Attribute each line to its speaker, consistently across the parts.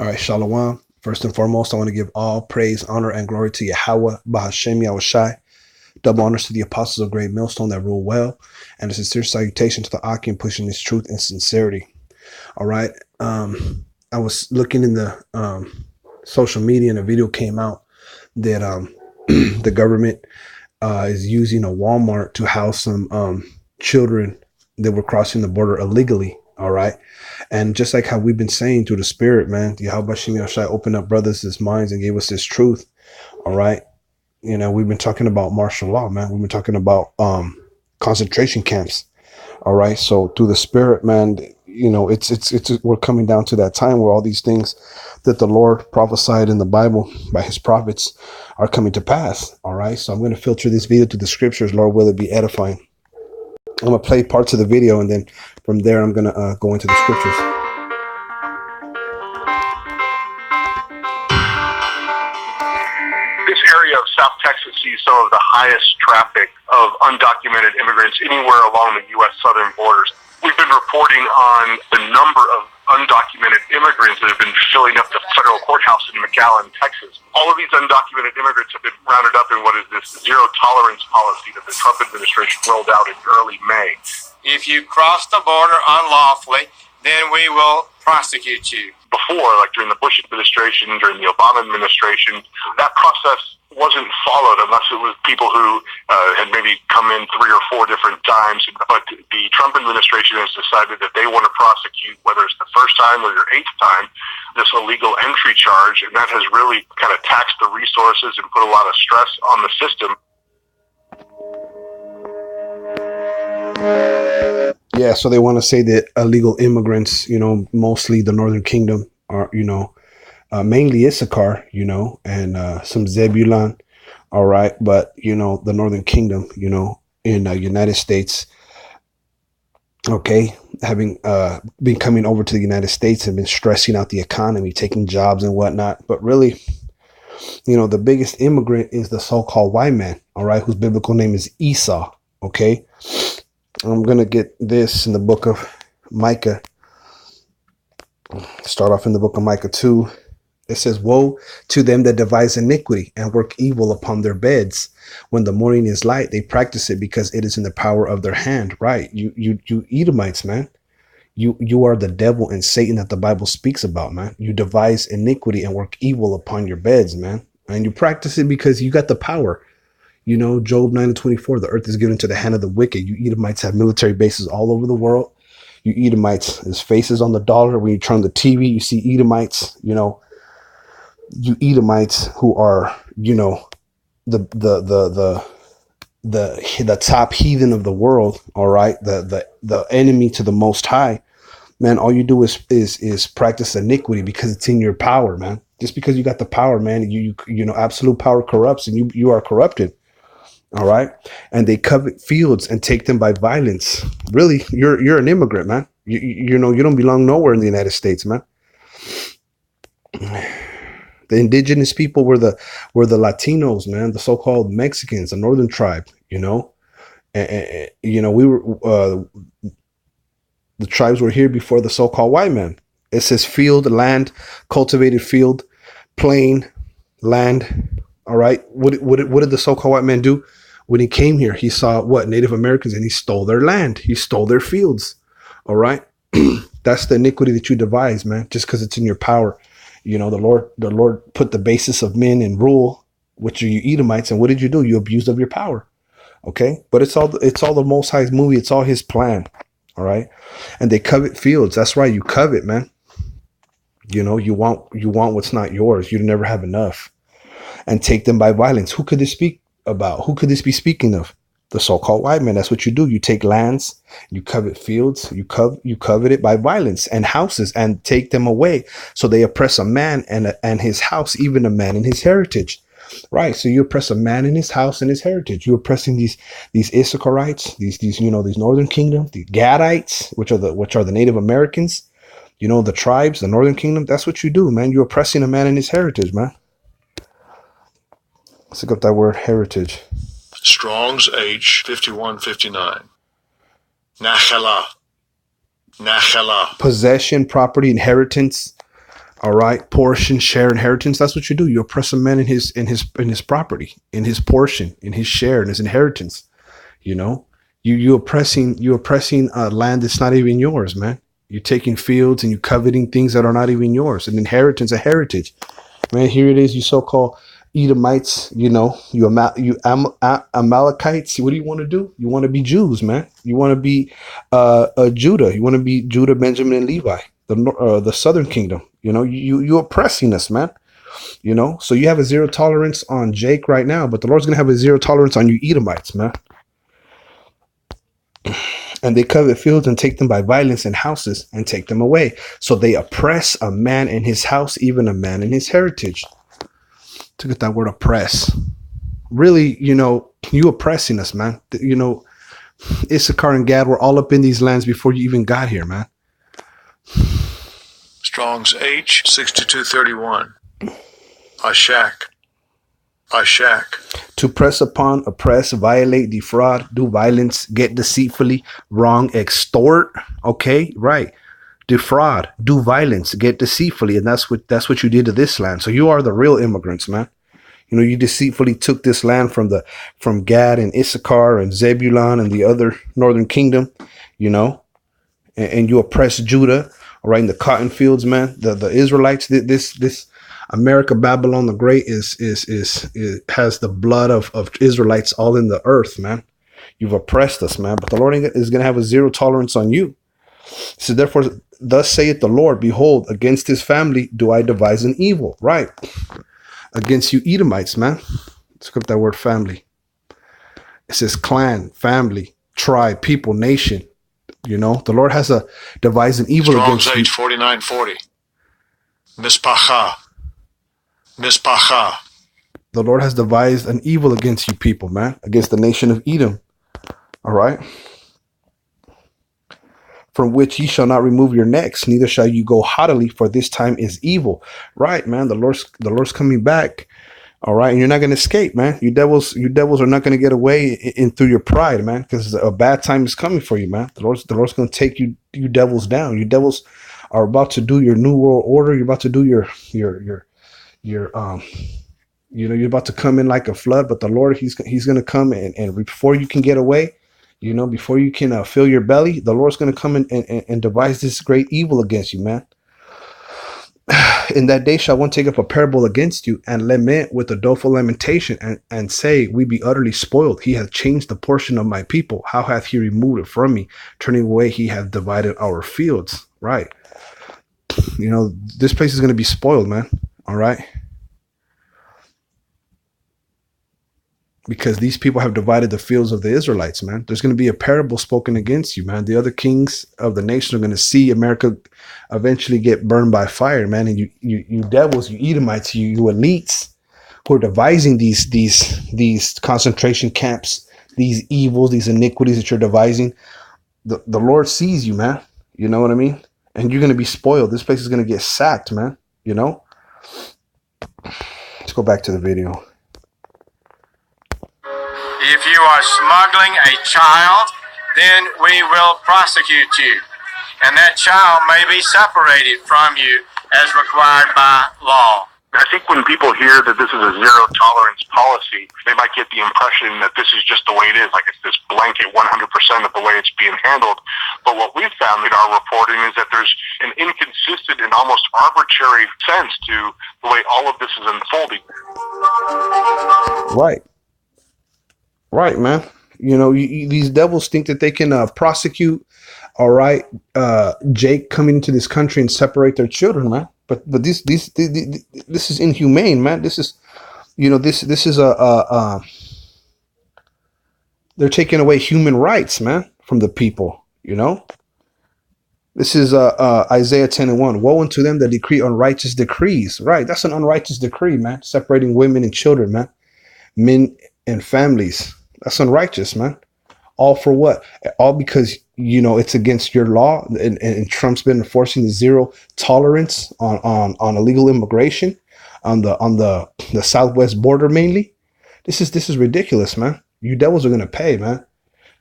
Speaker 1: All right, Shalom. First and foremost, I want to give all praise, honor, and glory to Yahawah, bahasham, Yahawashi. Double honors to the apostles of Great Millstone that rule well, and a sincere salutation to the Akim pushing his truth and sincerity. All right. I was looking in the social media, and a video came out that the government is using a Walmart to house some children that were crossing the border illegally. All right. And just like how we've been saying through the spirit, man, Yahawashi opened up brothers' minds and gave us this truth. All right. You know, we've been talking about martial law, man. We've been talking about concentration camps. All right. So through the spirit, man, you know, it's we're coming down to that time where all these things that the Lord prophesied in the Bible by his prophets are coming to pass. All right. So I'm going to filter this video to the scriptures. Lord, will it be edifying? I'm going to play parts of the video, and then from there, I'm going to go into the scriptures.
Speaker 2: This area of South Texas sees some of the highest traffic of undocumented immigrants anywhere along the U.S. southern borders. We've been reporting on the number of undocumented immigrants that have been filling up the federal courthouse in McAllen, Texas. All of these undocumented immigrants have been rounded up in what is this zero tolerance policy that the Trump administration rolled out in early May.
Speaker 3: If you cross the border unlawfully, then we will prosecute you.
Speaker 2: Before, like during the Bush administration, during the Obama administration, that process wasn't followed unless it was people who had maybe come in 3 or 4 different times. But the Trump administration has decided that they want to prosecute, whether it's the first time or your 8th time, this illegal entry charge. And that has really kind of taxed the resources and put a lot of stress on the system.
Speaker 1: Yeah, so they want to say that illegal immigrants, you know, mostly the Northern Kingdom are, you know, mainly Issachar, you know, and some Zebulun. All right. But, you know, the Northern Kingdom, you know, in the United States. OK, having been coming over to the United States and been stressing out the economy, taking jobs and whatnot. But really, you know, the biggest immigrant is the so-called white man. All right. Whose biblical name is Esau. OK, I'm going to get this in the book of Micah. Start off in the book of Micah 2. It says, woe to them that devise iniquity and work evil upon their beds. When the morning is light, they practice it because it is in the power of their hand. Right. You Edomites, man. You are the devil and Satan that the Bible speaks about, man. You devise iniquity and work evil upon your beds, man. And you practice it because you got the power. You know, Job 9:24, the earth is given to the hand of the wicked. You Edomites have military bases all over the world. You Edomites, there's faces on the dollar. When you turn the TV, you see Edomites, you know, you Edomites who are, you know, the top heathen of the world. All right. The enemy to the Most High, man. All you do is practice iniquity because it's in your power, man. Just because you got the power, man, you know, absolute power corrupts, and you are corrupted. All right. And they covet fields and take them by violence. Really, you're an immigrant, man. You know, you don't belong nowhere in the United States, man. The indigenous people were the Latinos, man, the so-called Mexicans, the northern tribe, you know. And you know, we were the tribes were here before the so-called white man. It says field, land, cultivated field, plain, land. All right. What did the so-called white man do? When he came here, he saw what? Native Americans, and he stole their land. He stole their fields. All right. That's the iniquity that you devise, man, just because it's in your power. You know, the Lord put the basis of men in rule, which are you Edomites. And what did you do? You abused of your power. OK, but it's all the Most High's movie. It's all his plan. All right. And they covet fields. That's right. You covet, man. You know, you want what's not yours. You never have enough. And take them by violence. Who could this speak about? Who could this be speaking of? The so-called white man. That's what you do. You take lands, you covet fields, you covet it by violence, and houses, and take them away. So they oppress a man and his house, even a man and his heritage. Right. So you oppress a man in his house and his heritage. You're oppressing these Issacharites, these you know, these Northern Kingdom, the Gadites, which are the Native Americans. You know, the tribes, the Northern Kingdom. That's what you do, man. You're oppressing a man in his heritage, man. Let's look up that word heritage.
Speaker 4: Strong's H 5159. Nachala.
Speaker 1: Possession, property, inheritance. All right, portion, share, inheritance. That's what you do. You oppress a man in his property, in his portion, in his share, in his inheritance. You know, you oppressing land that's not even yours, man. You're taking fields and you coveting things that are not even yours. An inheritance, a heritage, man. Here it is. You so-called Edomites. You know, Amalekites. What do you want to do? You want to be Jews, man. You want to be Judah. You want to be Judah, Benjamin, and Levi, the southern kingdom. You know, you oppressing us, man. You know, so you have a zero tolerance on Jake right now, but the Lord's gonna have a zero tolerance on you Edomites, man. And they covet fields and take them by violence, and houses and take them away. So they oppress a man in his house, even a man in his heritage. To get that word oppress. Really, you know, you oppressing us, man. You know, Issachar and Gad were all up in these lands before you even got here, man.
Speaker 4: Strong's H 6231. Ashak.
Speaker 1: To press upon, oppress, violate, defraud, do violence, get deceitfully, wrong, extort. Okay, right. Defraud, do violence, get deceitfully, and that's what you did to this land. So you are the real immigrants, man. You know, you deceitfully took this land from Gad and Issachar and Zebulun and the other northern kingdom, you know, and you oppressed Judah. All right, in the cotton fields, man. The Israelites, this America, Babylon the Great is has the blood of Israelites all in the earth, man. You've oppressed us, man. But the Lord is going to have a zero tolerance on you. So therefore, thus saith the Lord, behold, against his family do I devise an evil. Right. Against you Edomites, man. Let's look up that word family. It says clan, family, tribe, people, nation. You know, the Lord has a devised an evil
Speaker 4: Strong's
Speaker 1: against you.
Speaker 4: H 4940. Mispacha.
Speaker 1: The Lord has devised an evil against you people, man, against the nation of Edom. All right. From which ye shall not remove your necks, neither shall you go haughtily, for this time is evil. Right, man. The Lord's coming back. All right, and you're not going to escape, man. You devils are not going to get away in through your pride, man, because a bad time is coming for you, man. The Lord's going to take you devils down. You devils are about to do your new world order. You're about to do your you know, you're about to come in like a flood, but the Lord, he's going to come and before you can get away, you know, before you can fill your belly, the Lord's going to come and devise this great evil against you, man. In that day shall one take up a parable against you and lament with a doleful lamentation and say, we be utterly spoiled. He hath changed the portion of my people. How hath he removed it from me? Turning away, he hath divided our fields. Right. You know, this place is going to be spoiled, man. All right. Because these people have divided the fields of the Israelites, man. There's going to be a parable spoken against you, man. The other kings of the nation are going to see America eventually get burned by fire, man. And you devils, you Edomites, you elites who are devising these concentration camps, these evils, these iniquities that you're devising. The Lord sees you, man. You know what I mean? And you're going to be spoiled. This place is going to get sacked, man. You know? Let's go back to the video.
Speaker 3: If you are smuggling a child, then we will prosecute you. And that child may be separated from you as required by law.
Speaker 2: I think when people hear that this is a zero tolerance policy, they might get the impression that this is just the way it is, like it's this blanket 100% of the way it's being handled. But what we've found in our reporting is that there's an inconsistent and almost arbitrary sense to the way all of this is unfolding.
Speaker 1: Right, man. You know, these devils think that they can prosecute, all right, Jake coming into this country and separate their children, man. But this is inhumane, man. This is, you know, this is they're taking away human rights, man, from the people. You know, this is Isaiah 10:1. Woe unto them that decree unrighteous decrees. Right, that's an unrighteous decree, man. Separating women and children, man, men and families. That's unrighteous, man. All for what? All because, you know, it's against your law, and Trump's been enforcing the zero tolerance on illegal immigration on the southwest border mainly. This is ridiculous, man. You devils are gonna pay, man.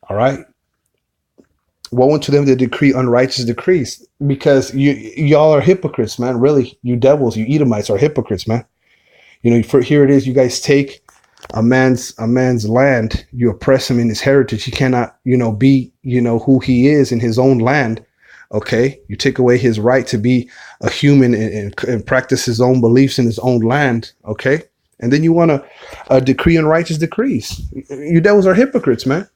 Speaker 1: All right. woe unto them that decree unrighteous decrees, because y'all are hypocrites, man. Really, you devils, you Edomites are hypocrites, man. Here it is. You guys take a man's land, you oppress him in his heritage. He cannot, be, who he is in his own land. Okay, you take away his right to be a human and practice his own beliefs in his own land. Okay, and then you want to decree unrighteous decrees. You devils are hypocrites, man.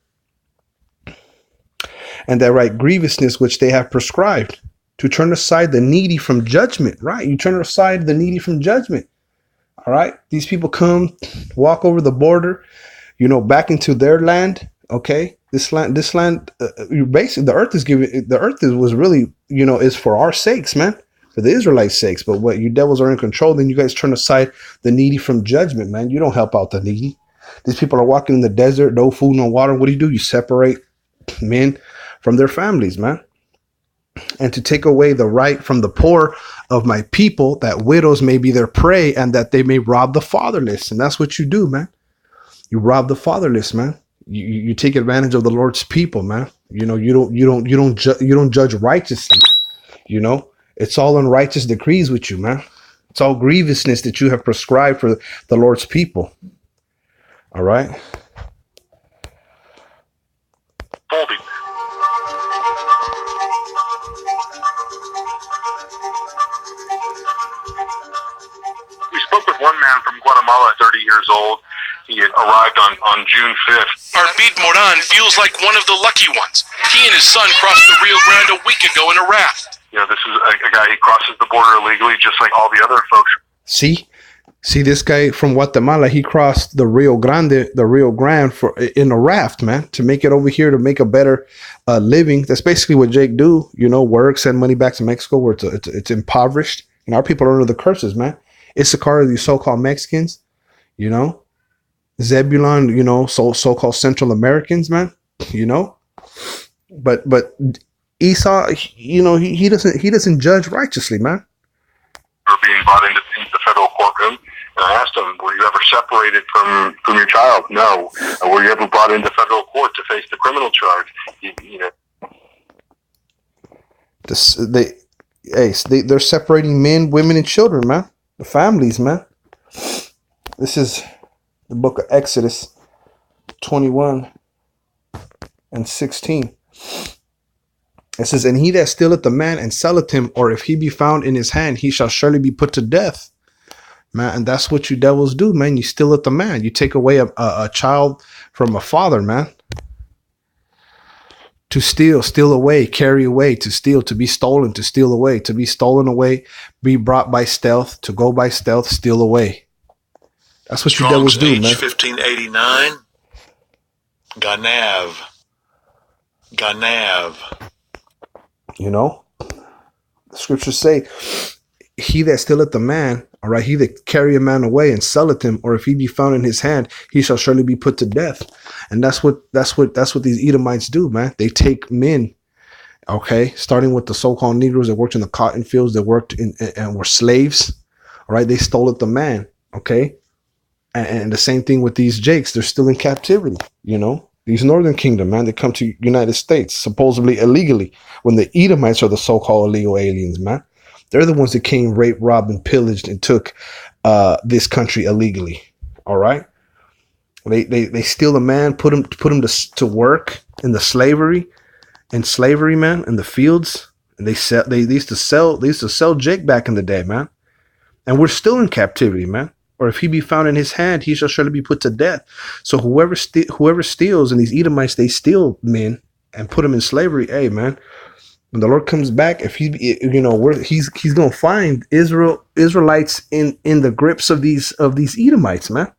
Speaker 1: And that right grievousness which they have prescribed, to turn aside the needy from judgment. Right, you turn aside the needy from judgment. All right, these people come, walk over the border, back into their land. Okay, this land, basically the earth was really, is for our sakes, man, for the Israelites' sakes. But what, you devils are in control, then you guys turn aside the needy from judgment, man. You don't help out the needy. These people are walking in the desert, no food, no water. What do? You separate men from their families, man. And to take away the right from the poor of my people, that widows may be their prey, and that they may rob the fatherless. And that's what you do, man. You rob the fatherless, man. You take advantage of the Lord's people, man. You don't judge righteously. It's all unrighteous decrees with you, man. It's all grievousness that you have prescribed for the Lord's people. All right.
Speaker 2: Folding. We spoke with one man from Guatemala, 30 years old. He had arrived on June 5th.
Speaker 5: Arbid Moran feels like one of the lucky ones. He and his son crossed the Rio Grande a week ago in a raft.
Speaker 2: This is a guy, he crosses the border illegally, just like all the other folks.
Speaker 1: See this guy from Guatemala, he crossed the Rio Grande in a raft, man, to make it over here, to make a better living. That's basically what Jake do, work, send money back to Mexico where it's impoverished. And our people are under the curses, man. Issachar, these so-called Mexicans, Zebulon, so-called Central Americans, man, but Esau, he doesn't judge righteously, man.
Speaker 2: We're being brought into the federal courtroom, and I asked him, were you ever separated from your child? No. Were you ever brought into federal court to face the criminal charge?
Speaker 1: They're separating men, women, and children, man. The families, man. This is the book of Exodus 21 and 16. It says, and he that stealeth the man and selleth him, or if he be found in his hand, he shall surely be put to death. Man, and that's what you devils do, man. You steal the man. You take away a child from a father, man. To steal away, carry away, to steal, to be stolen, to steal away, to be stolen away, be brought by stealth, to go by stealth, steal away. That's what you devils do, man.
Speaker 4: 1589. Ganav.
Speaker 1: The scriptures say, he that stealeth the man, all right, he that carry a man away and selleth him, or if he be found in his hand, he shall surely be put to death. And that's what these Edomites do, man. They take men, okay, starting with the so-called Negroes that worked in the cotton fields, that worked and were slaves, all right. They stole the man, okay, and the same thing with these Jakes. They're still in captivity, These Northern Kingdom, man, they come to United States supposedly illegally, when the Edomites are the so-called illegal aliens, man. They're the ones that came, raped, robbed, and pillaged and took this country illegally. All right. They steal a man, put him to work in the slavery, man, in the fields, and they used to sell Jake back in the day, man. And we're still in captivity, man. Or if he be found in his hand, he shall surely be put to death. So whoever steals, and these Edomites, they steal men and put them in slavery. Hey, man, when the Lord comes back, if he's gonna find Israelites in the grips of these Edomites, man.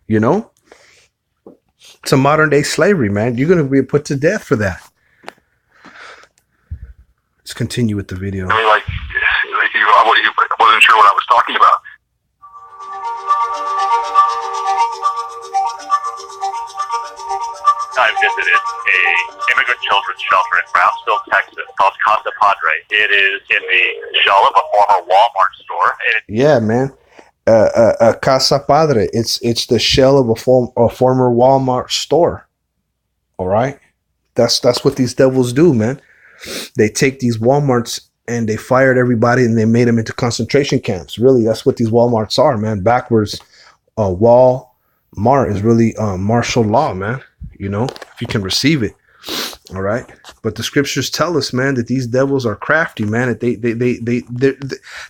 Speaker 1: It's a modern day slavery, man. You're gonna be put to death for that. Let's continue with the video.
Speaker 2: I mean, I wasn't sure what I was talking about.
Speaker 6: I visited a immigrant children's shelter in Brownsville, Texas, called Casa Padre. It is in the shell of a former Walmart store.
Speaker 1: Yeah, man. Casa Padre. It's the shell of a former Walmart store. All right. That's what these devils do, man. They take these Walmarts and they fired everybody and they made them into concentration camps. Really, that's what these Walmarts are, man. Backwards, Walmart is really martial law, man. You know, if you can receive it. All right. But the scriptures tell us, man, that these devils are crafty, man. That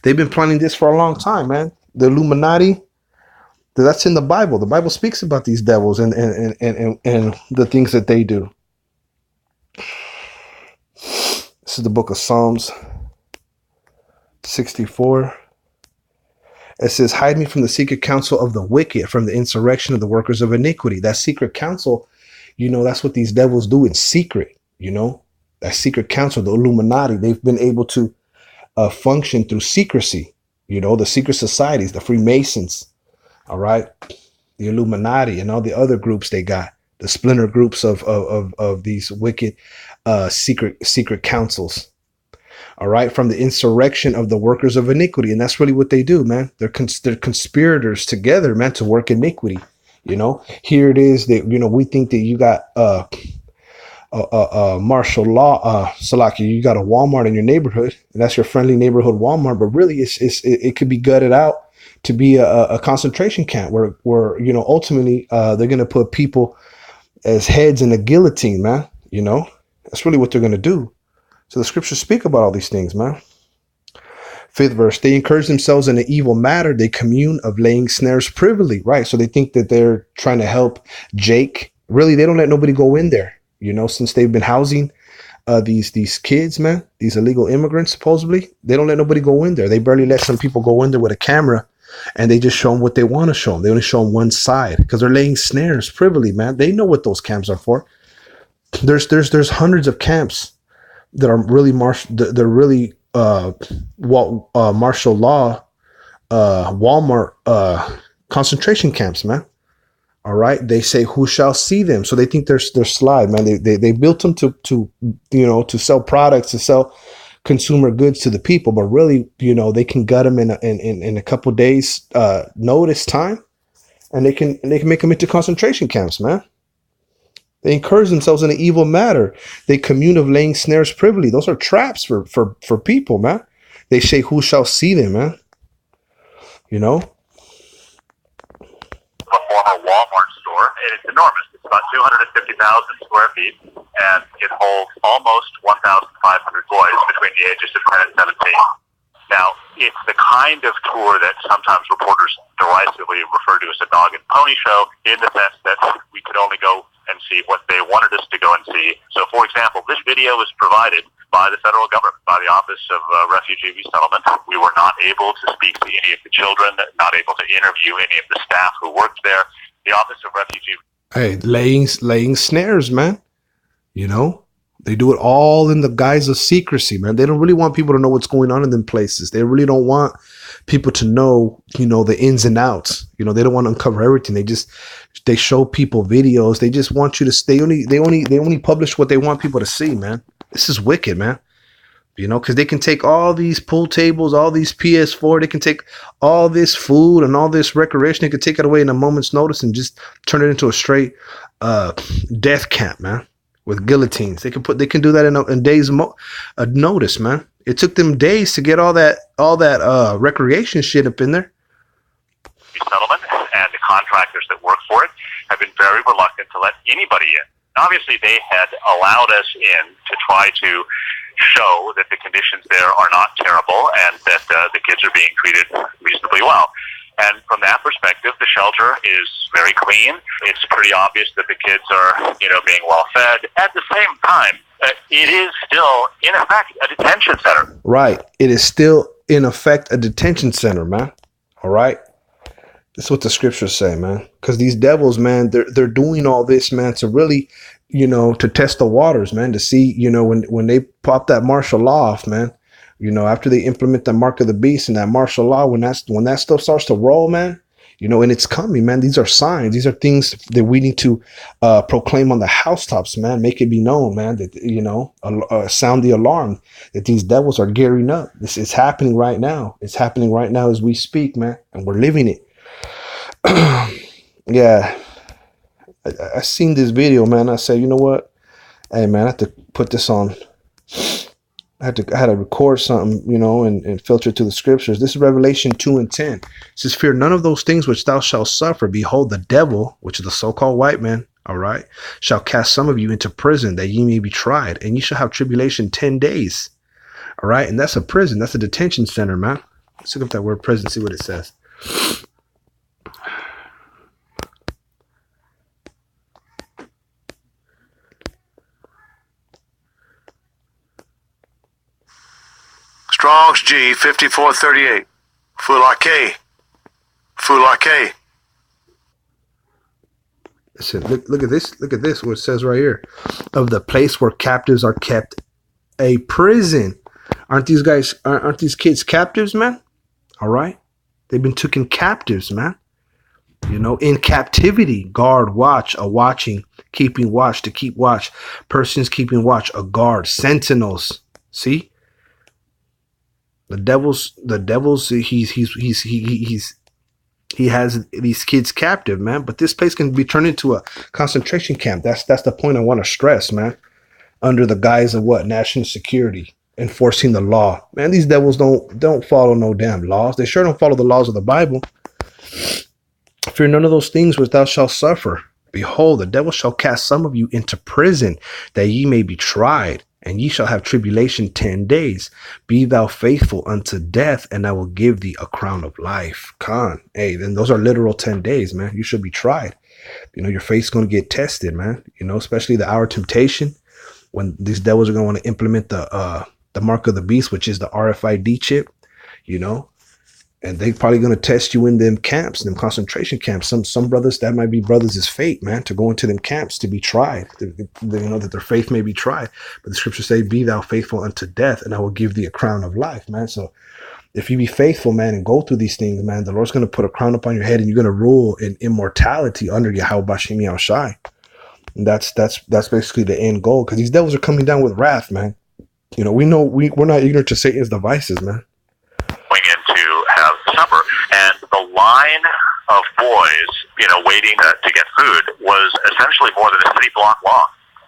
Speaker 1: they've been planning this for a long time, man. The Illuminati, that's in the Bible. The Bible speaks about these devils and the things that they do. This is the book of Psalms 64. It says, hide me from the secret counsel of the wicked, from the insurrection of the workers of iniquity. That secret counsel, you know, that's what these devils do in secret, you know, that secret council, the Illuminati, they've been able to function through secrecy, you know, the secret societies, the Freemasons, all right, the Illuminati and all the other groups they got, the splinter groups of these wicked secret councils, all right, from the insurrection of the workers of iniquity. And that's really what they do, man. They're conspirators together, man, to work iniquity. You know, here it is that, you know, we think that you got martial law, Salaki, you got a Walmart in your neighborhood, and that's your friendly neighborhood Walmart, but really it could be gutted out to be a concentration camp where you know, ultimately they're going to put people as heads in a guillotine, man. You know, that's really what they're going to do. So the scriptures speak about all these things, man. 5th verse, they encourage themselves in an evil matter. They commune of laying snares privily, right? So they think that they're trying to help Jake. Really, they don't let nobody go in there, you know, since they've been housing these kids, man, these illegal immigrants, supposedly. They don't let nobody go in there. They barely let some people go in there with a camera, and they just show them what they want to show them. They only show them one side because they're laying snares privily, man. They know what those camps are for. There's hundreds of camps that are really martial law, Walmart concentration camps, man. All right, they say, who shall see them? So they think they're sly, man. They built them to you know, to sell products, to sell consumer goods to the people, but really, you know, they can gut them in a couple days notice time, and they can make them into concentration camps, man. They encourage themselves in an evil matter. They commune of laying snares privily. Those are traps for people, man. They say, who shall see them, man? You know?
Speaker 6: A former Walmart store, and it's enormous. It's about 250,000 square feet, and it holds almost 1,500 boys between the ages of 10 and 17. Now, it's the kind of tour that sometimes reporters derisively refer to as a dog and pony show, in the sense that we could only go and see what they wanted us to go and see. So, for example, this video was provided by the federal government, by the Office of Refugee Resettlement. We were not able to speak to any of the children, not able to interview any of the staff who worked there. The Office of Refugee...
Speaker 1: Hey, laying snares, man. You know? They do it all in the guise of secrecy, man. They don't really want people to know what's going on in them places. They really don't want people to know, you know, the ins and outs. You know, they don't want to uncover everything. They show people videos. They just want you to stay. They only publish what they want people to see, man. This is wicked, man. You know, because they can take all these pool tables, all these PS4. They can take all this food and all this recreation. They can take it away in a moment's notice and just turn it into a straight death camp, man. With guillotines. They can do that in days notice, man. It took them days to get all that recreation shit up in there.
Speaker 6: Settlement, and the contractors that work for it have been very reluctant to let anybody in. Obviously, they had allowed us in to try to show that the conditions there are not terrible and that the kids are being treated reasonably well. And from that perspective, the shelter is very clean. It's pretty obvious that the kids are, you know, being well fed. At the same time, it is still, in effect, a detention center.
Speaker 1: Right. It is still, in effect, a detention center, man. All right. That's what the scriptures say, man. Because these devils, man, they're doing all this, man, to really, you know, to test the waters, man, to see, you know, when they pop that martial law off, man. You know, after they implement the mark of the beast and that martial law, when that stuff starts to roll, man, you know, and it's coming, man. These are signs. These are things that we need to proclaim on the housetops, man. Make it be known, man, that, you know, sound the alarm that these devils are gearing up. This is happening right now. It's happening right now as we speak, man, and we're living it. Yeah, I seen this video, man. I said, you know what? Hey man, I had to put this on. I had to record something, you know, and filter to the scriptures. This is Revelation 2:10. It says, "Fear none of those things which thou shalt suffer. Behold, the devil, which is the so-called white man, all right, shall cast some of you into prison, that ye may be tried, and ye shall have tribulation 10 days. All right, and that's a prison. That's a detention center, man. Let's look up that word prison, see what it says.
Speaker 4: Strong's G 5438. Fulake. Fulake.
Speaker 1: Listen, look at this. Look at this. What it says right here. Of the place where captives are kept, a prison. Aren't these kids captives, man? All right. They've been taken captives, man. You know, in captivity. Guard, watch, a watching, keeping watch, to keep watch. Persons keeping watch, a guard, sentinels. See? The devil's he has these kids captive, man. But this place can be turned into a concentration camp. That's the point I want to stress, man. Under the guise of what? National security, enforcing the law. Man, these devils don't follow no damn laws. They sure don't follow the laws of the Bible. Fear none of those things which thou shalt suffer. Behold, the devil shall cast some of you into prison, that ye may be tried, and ye shall have tribulation 10 days. Be thou faithful unto death, and I will give thee a crown of life. Hey, then those are literal 10 days, man. You should be tried. You know, your faith's going to get tested, man. You know, especially the hour of temptation, when these devils are going to want to implement the mark of the beast, which is the RFID chip, you know. And they probably going to test you in them camps, them concentration camps. Some brothers, that might be brothers' fate, man, to go into them camps to be tried. You know, that their faith may be tried. But the scriptures say, be thou faithful unto death, and I will give thee a crown of life, man. So if you be faithful, man, and go through these things, man, the Lord's going to put a crown upon your head, and you're going to rule in immortality under Yahawashi, Yahawashi. And that's basically the end goal, because these devils are coming down with wrath, man. You know, we're not ignorant to Satan's devices, man.
Speaker 6: Going in to have supper, and the line of boys, you know, waiting to get food was essentially more than a city block long.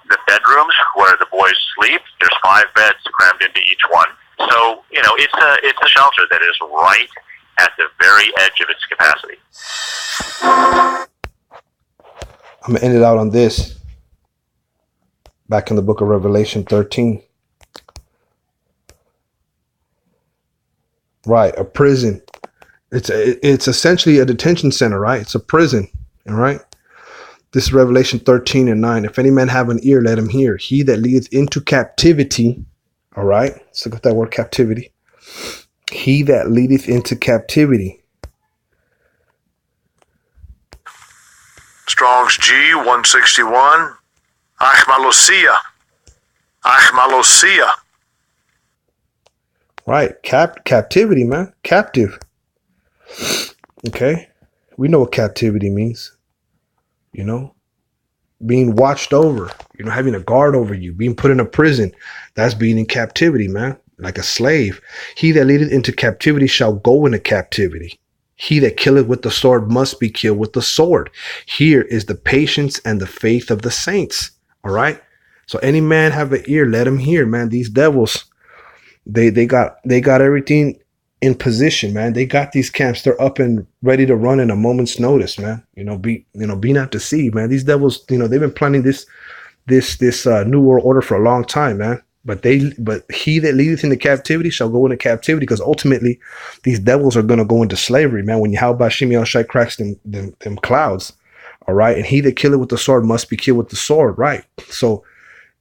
Speaker 6: The bedrooms where the boys sleep, there's 5 beds crammed into each one. So, you know, it's a shelter that is right at the very edge of its capacity.
Speaker 1: I'm gonna end it out on this. Back in the book of Revelation 13. Right, a prison. It's essentially a detention center, right? It's a prison, all right? This is Revelation 13:9. If any man have an ear, let him hear. He that leadeth into captivity, all right? Let's look at that word captivity. He that leadeth into captivity.
Speaker 4: Strong's G 161. Achmalosia. Achmalosia.
Speaker 1: Right, captivity, man. Captive. Okay, we know what captivity means. You know, being watched over. You know, having a guard over you, being put in a prison. That's being in captivity, man, like a slave. He that leadeth into captivity shall go into captivity. He that killeth with the sword must be killed with the sword. Here is the patience and the faith of the saints. All right. So any man have an ear, let him hear, man. These devils. They got everything in position, man. They got these camps. They're up and ready to run in a moment's notice, man. Be not deceived, man. These devils, you know, they've been planning this new world order for a long time, man. But he that leadeth into captivity shall go into captivity, because ultimately these devils are going to go into slavery, man. When Yahawashi cracks them clouds, all right. And he that killeth with the sword must be killed with the sword, right? So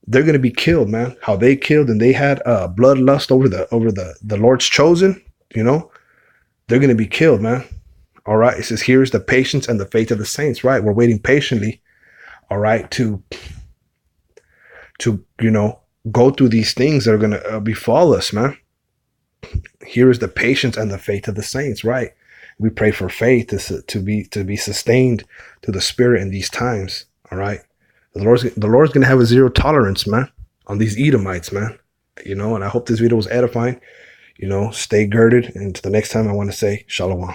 Speaker 1: they're going to be killed, man. How they killed and they had bloodlust over the Lord's chosen, you know, they're going to be killed, man. All right. It says, here is the patience and the faith of the saints, right? We're waiting patiently, all right, to you know, go through these things that are going to befall us, man. Here is the patience and the faith of the saints, right? We pray for faith to be sustained to the Spirit in these times, all right? The Lord's going to have a zero tolerance, man, on these Edomites, man. You know, and I hope this video was edifying. You know, stay girded. And until the next time, I want to say, Shalom.